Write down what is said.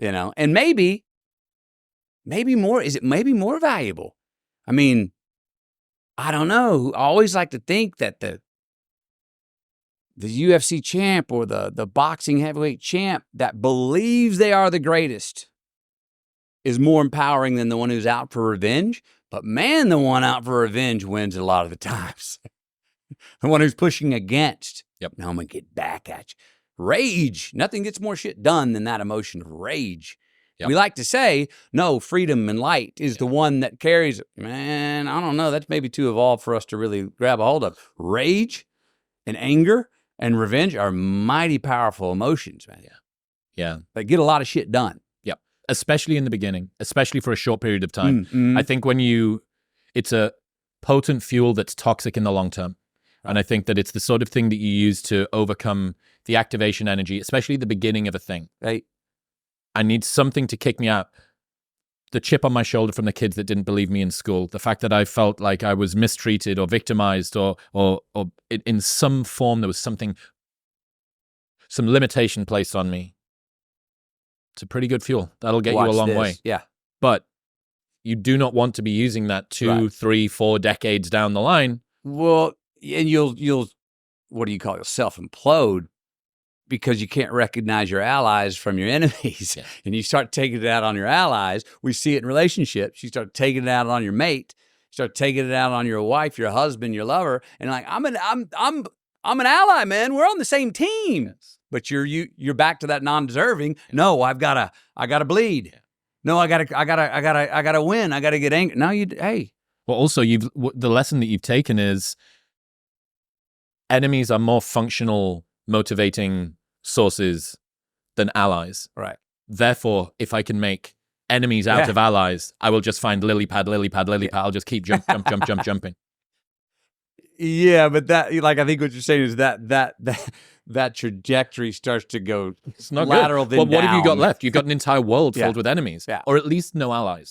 and maybe more, is it maybe more valuable? I mean, I don't know. I always like to think that the UFC champ or the boxing heavyweight champ that believes they are the greatest is more empowering than the one who's out for revenge. But man, the one out for revenge wins a lot of the times. The one who's pushing against. Yep. Now I'm going to get back at you. Rage. Nothing gets more shit done than that emotion of rage. Yep. We like to say, no, freedom and light is the one that carries it. Man, I don't know. That's maybe too evolved for us to really grab a hold of. Rage and anger and revenge are mighty powerful emotions, man. Yeah. They get a lot of shit done. Yep. Especially in the beginning, especially for a short period of time. I think it's a potent fuel that's toxic in the long term. And I think that it's the sort of thing that you use to overcome the activation energy, especially the beginning of a thing. Right. I need something to kick me out. The chip on my shoulder from the kids that didn't believe me in school, the fact that I felt like I was mistreated or victimized or in some form there was some limitation placed on me. It's a pretty good fuel. That'll get you a long way. Yeah. But you do not want to be using that 2, 3, 4 decades down the line. Well, and you'll what do you call it? You'll self-implode because you can't recognize your allies from your enemies. Yeah. And you start taking it out on your allies. We see it in relationships. You start taking it out on your mate. You start taking it out on your wife, your husband, your lover, and like I'm an ally, man. We're on the same team. Yes. But you're back to that non-deserving. No, I gotta bleed. Yeah. No, I gotta win. I gotta get angry. Now hey. Well, also the lesson that you've taken is enemies are more functional, motivating sources than allies. Right. Therefore, if I can make enemies out of allies, I will just find lily pad. I'll just keep jumping. Yeah, but that, like, I think what you're saying is that trajectory starts to go it's not lateral. Good. Well, what have you got left? You've got an entire world filled with enemies, yeah, or at least no allies.